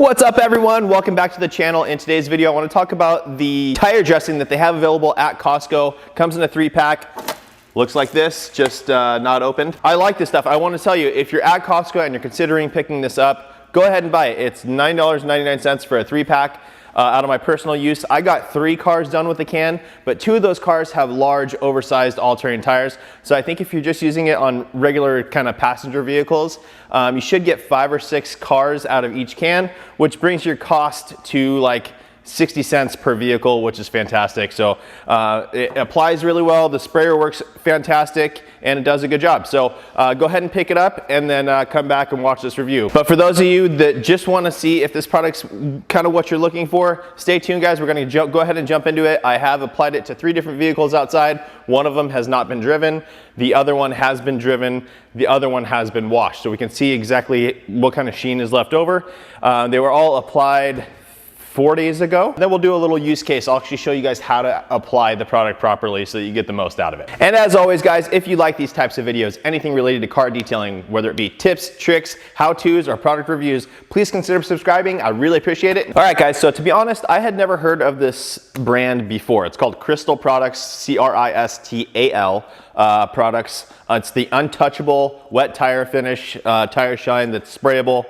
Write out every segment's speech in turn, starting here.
What's up everyone? Welcome back to the channel. In today's video I want to talk about the tire dressing that they have available at Costco. Comes in a 3-pack. Looks like this, just not opened. I like this stuff. I want to tell you, if you're at Costco and you're considering picking this up, go ahead and buy it. It's $9.99 for a 3-pack. Out of my personal use, I got 3 cars done with the can, but 2 of those cars have large, oversized all-terrain tires. So I think if you're just using it on regular kind of passenger vehicles, you should get 5 or 6 cars out of each can, which brings your cost to like 60 cents per vehicle, which is fantastic. So it applies really well. The sprayer works fantastic and it does a good job. So go ahead and pick it up and then come back and watch this review. But for those of you that just want to see if this product's kind of what you're looking for, stay tuned guys. We're going to go ahead and jump into it. I have applied it to 3 different vehicles outside. One of them has not been driven. The other one has been driven. The other one has been washed. So we can see exactly what kind of sheen is left over. They were all applied 4 days ago. Then we'll do a little use case. I'll actually show you guys how to apply the product properly so that you get the most out of it. And as always guys, if you like these types of videos, anything related to car detailing, whether it be tips, tricks, how-tos, or product reviews, please consider subscribing. I really appreciate it. All right guys, so to be honest, I had never heard of this brand before. It's called Cristal Products, C-R-I-S-T-A-L products. It's the Untouchable wet tire finish tire shine that's sprayable.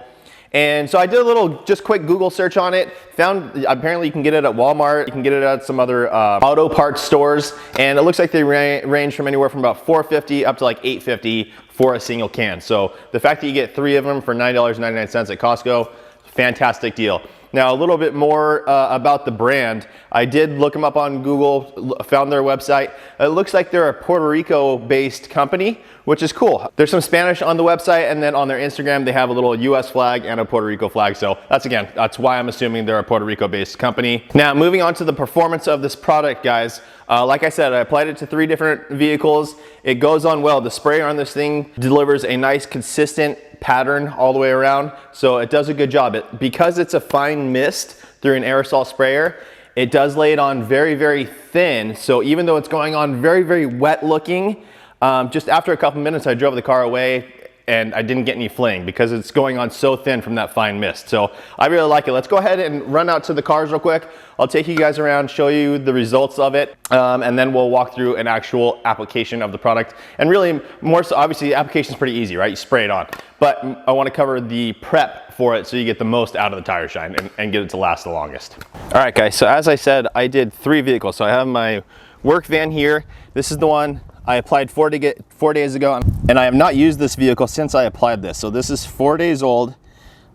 And so I did a little just quick Google search on it, found apparently you can get it at Walmart, you can get it at some other auto parts stores, and it looks like they range from anywhere from about $4.50 up to like $8.50 for a single can. So the fact that you get 3 of them for $9.99 at Costco, fantastic deal. Now a little bit more about the brand. I did look them up on Google, found their website. It looks like they're a Puerto Rico based company, which is cool. There's some Spanish on the website, and then on their Instagram they have a little US flag and a Puerto Rico flag. So that's why I'm assuming they're a Puerto Rico based company. Now moving on to the performance of this product guys. Like I said, I applied it to 3 different vehicles. It goes on well. The sprayer on this thing delivers a nice consistent pattern all the way around, so it does a good job. Because it's a fine mist through an aerosol sprayer, it does lay it on very, very thin. So even though it's going on very, very wet looking, just after a couple minutes I drove the car away and I didn't get any fling because it's going on so thin from that fine mist. So I really like it. Let's go ahead and run out to the cars real quick. I'll take you guys around, show you the results of it, and then we'll walk through an actual application of the product. And really more so, obviously the application is pretty easy, right? You spray it on. But I want to cover the prep for it so you get the most out of the tire shine and get it to last the longest. All right guys, so as I said, I did 3 vehicles. So I have my work van here. This is the one I applied 4 days ago, and I have not used this vehicle since I applied this. So this is 4 days old.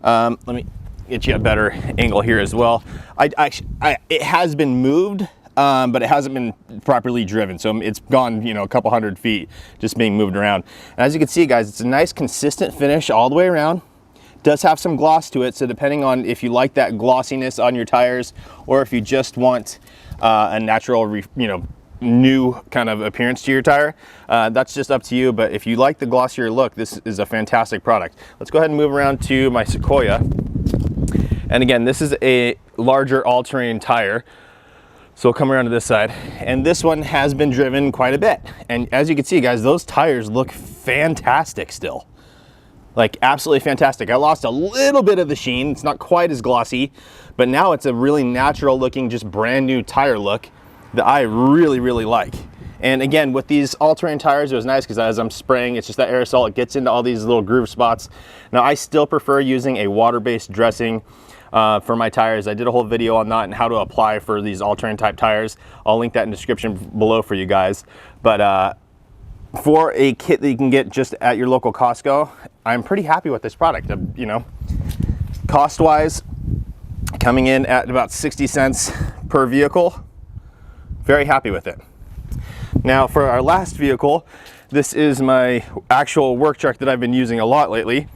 Let me get you a better angle here as well. It has been moved, but it hasn't been properly driven. So it's gone, you know, a couple hundred feet just being moved around. And as you can see guys, it's a nice consistent finish all the way around. Does have some gloss to it, so depending on if you like that glossiness on your tires or if you just want a natural, new kind of appearance to your tire, that's just up to you. But if you like the glossier look, this is a fantastic product. Let's go ahead and move around to my Sequoia. And again, this is a larger all-terrain tire. So we'll come around to this side, and this one has been driven quite a bit. And as you can see guys, those tires look fantastic still. Like absolutely fantastic. I lost a little bit of the sheen. It's not quite as glossy, but now it's a really natural looking, just brand new tire look that I really, really like. And again, with these all-terrain tires, it was nice because as I'm spraying, it's just that aerosol, it gets into all these little groove spots. Now I still prefer using a water-based dressing for my tires. I did a whole video on that and how to apply for these all-terrain type tires. I'll link that in the description below for you guys. But for a kit that you can get just at your local Costco, I'm pretty happy with this product. Cost-wise, coming in at about 60 cents per vehicle. Very happy with it. Now for our last vehicle, this is my actual work truck that I've been using a lot lately.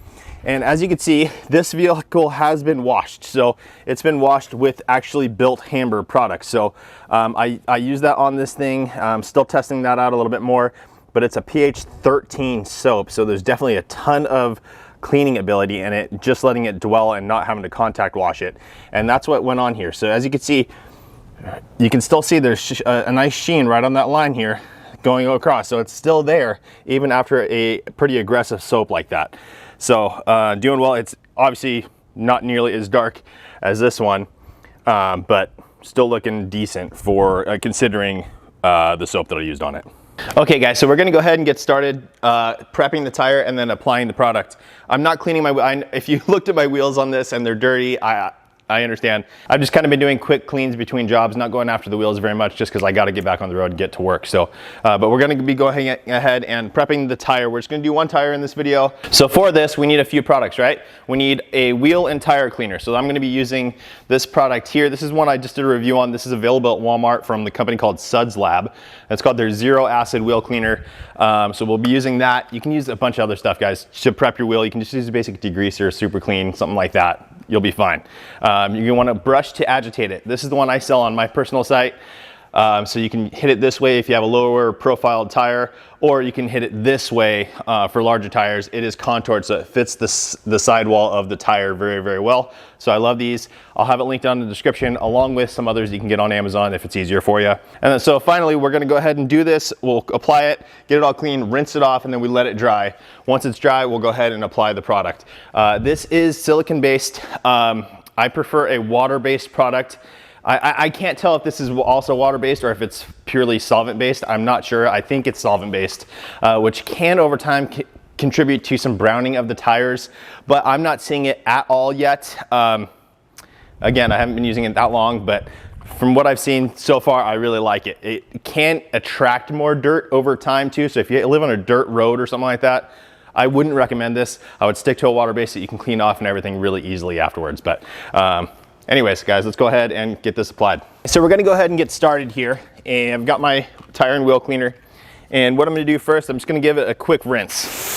And as you can see, this vehicle has been washed. So it's been washed with actually built Hamburg products. So I use that on this thing. I'm still testing that out a little bit more, but it's a pH 13 soap. So there's definitely a ton of cleaning ability in it, just letting it dwell and not having to contact wash it. And that's what went on here. So as you can see, you can still see there's a nice sheen right on that line here going across. So it's still there even after a pretty aggressive soap like that. So doing well. It's obviously not nearly as dark as this one, but still looking decent for considering the soap that I used on it. Okay guys, so we're gonna go ahead and get started prepping the tire and then applying the product. I'm not cleaning my, if you looked at my wheels on this and they're dirty, I understand. I've just kind of been doing quick cleans between jobs, not going after the wheels very much just because I got to get back on the road and get to work. So, but we're going to be going ahead and prepping the tire. We're just going to do one tire in this video. So for this, we need a few products, right? We need a wheel and tire cleaner. So I'm going to be using this product here. This is one I just did a review on. This is available at Walmart from the company called Suds Lab. It's called their Zero Acid Wheel Cleaner. So we'll be using that. You can use a bunch of other stuff, guys, to prep your wheel. You can just use a basic degreaser, super clean, something like that. You'll be fine. You want to brush to agitate it. This is the one I sell on my personal site. So you can hit it this way if you have a lower profiled tire, or you can hit it this way for larger tires. It is contoured so it fits the sidewall of the tire very, very well. So I love these. I'll have it linked down in the description along with some others you can get on Amazon if it's easier for you. And then, so finally, we're gonna go ahead and do this. We'll apply it, get it all clean, rinse it off, and then we let it dry. Once it's dry, we'll go ahead and apply the product. This is silicone-based. I prefer a water-based product. I can't tell if this is also water-based or if it's purely solvent-based. I'm not sure. I think it's solvent-based, which can over time contribute to some browning of the tires, but I'm not seeing it at all yet. Again, I haven't been using it that long, but from what I've seen so far, I really like it. It can attract more dirt over time too. So if you live on a dirt road or something like that, I wouldn't recommend this. I would stick to a water base that you can clean off and everything really easily afterwards. But anyways, guys, let's go ahead and get this applied. So we're gonna go ahead and get started here. And I've got my tire and wheel cleaner. And what I'm gonna do first, I'm just gonna give it a quick rinse.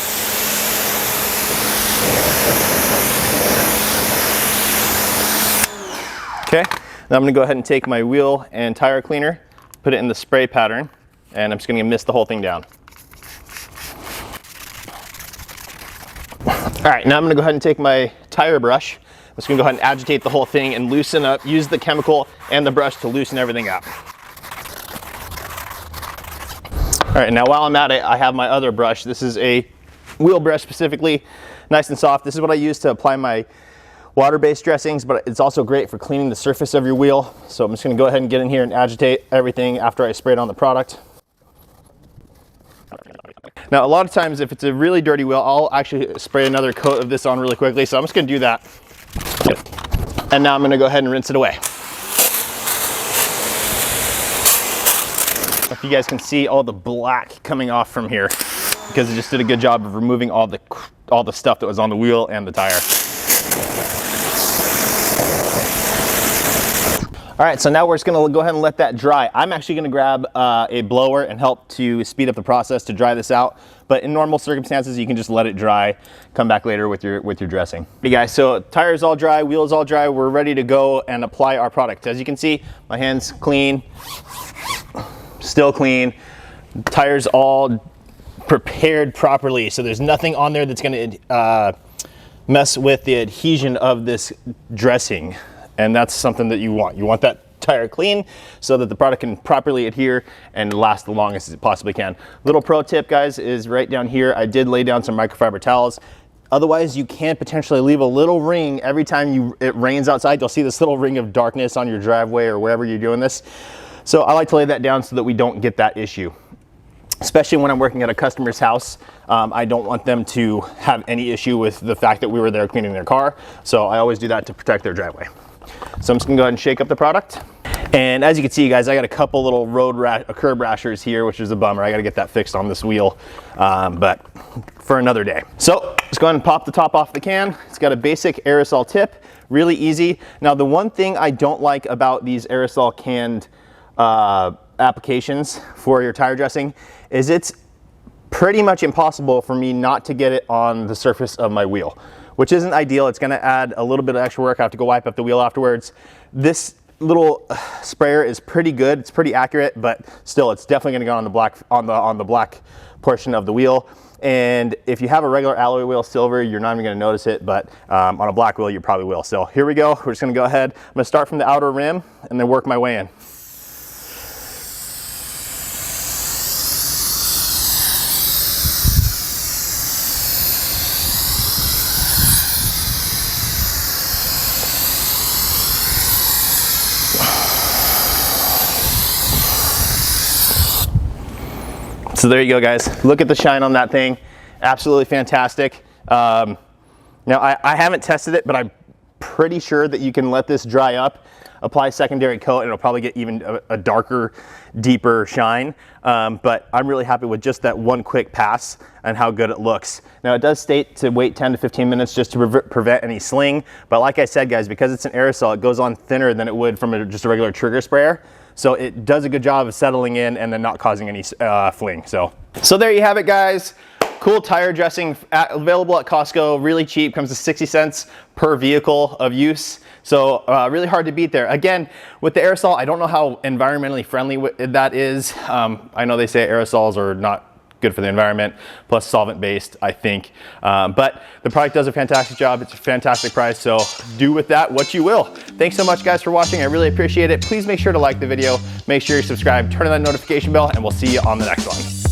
Okay, now I'm gonna go ahead and take my wheel and tire cleaner, put it in the spray pattern, and I'm just gonna mist the whole thing down. All right, now I'm gonna go ahead and take my tire brush. I'm just gonna go ahead and agitate the whole thing and loosen up, use the chemical and the brush to loosen everything up. All right, now while I'm at it, I have my other brush. This is a wheel brush specifically, nice and soft. This is what I use to apply my water-based dressings, but it's also great for cleaning the surface of your wheel. So I'm just gonna go ahead and get in here and agitate everything after I sprayed on the product. Now, a lot of times if it's a really dirty wheel, I'll actually spray another coat of this on really quickly. So I'm just gonna do that. And now I'm gonna go ahead and rinse it away. If you guys can see all the black coming off from here, because it just did a good job of removing all the stuff that was on the wheel and the tire. All right, so now we're just gonna go ahead and let that dry. I'm actually gonna grab a blower and help to speed up the process to dry this out. But in normal circumstances, you can just let it dry, come back later with your dressing. Hey guys, so tire's all dry, wheel's all dry. We're ready to go and apply our product. As you can see, my hand's clean, still clean. Tire's all prepared properly. So there's nothing on there that's gonna mess with the adhesion of this dressing. And that's something that you want. You want that tire clean so that the product can properly adhere and last the longest as it possibly can. Little pro tip, guys, is right down here. I did lay down some microfiber towels. Otherwise, you can potentially leave a little ring every time it rains outside. You'll see this little ring of darkness on your driveway or wherever you're doing this. So I like to lay that down so that we don't get that issue. Especially when I'm working at a customer's house, I don't want them to have any issue with the fact that we were there cleaning their car. So I always do that to protect their driveway. So I'm just gonna go ahead and shake up the product. And as you can see, guys, I got a couple little curb rashers here, which is a bummer. I gotta get that fixed on this wheel, but for another day. So just go ahead and pop the top off the can. It's got a basic aerosol tip, really easy. Now, the one thing I don't like about these aerosol canned applications for your tire dressing is it's pretty much impossible for me not to get it on the surface of my wheel, which isn't ideal. It's gonna add a little bit of extra work. I have to go wipe up the wheel afterwards. This little sprayer is pretty good. It's pretty accurate, but still, it's definitely gonna go on the black portion of the wheel. And if you have a regular alloy wheel, silver, you're not even gonna notice it, but on a black wheel, you probably will. So here we go. We're just gonna go ahead. I'm gonna start from the outer rim and then work my way in. So there you go, guys. Look at the shine on that thing. Absolutely fantastic. Now I haven't tested it, but I'm pretty sure that you can let this dry up, apply a secondary coat, and it'll probably get even a darker, deeper shine. But I'm really happy with just that one quick pass and how good it looks. Now it does state to wait 10 to 15 minutes just to prevent any sling. But like I said, guys, because it's an aerosol, it goes on thinner than it would from just a regular trigger sprayer. So it does a good job of settling in and then not causing any fling. So there you have it, guys. Cool tire dressing available at Costco, really cheap, comes to 60 cents per vehicle of use. So really hard to beat there. Again, with the aerosol, I don't know how environmentally friendly that is. I know they say aerosols are not good for the environment, plus solvent based, I think. But the product does a fantastic job. It's a fantastic price, so do with that what you will. Thanks so much, guys, for watching. I really appreciate it. Please make sure to like the video, make sure you're subscribed, turn on that notification bell, and we'll see you on the next one.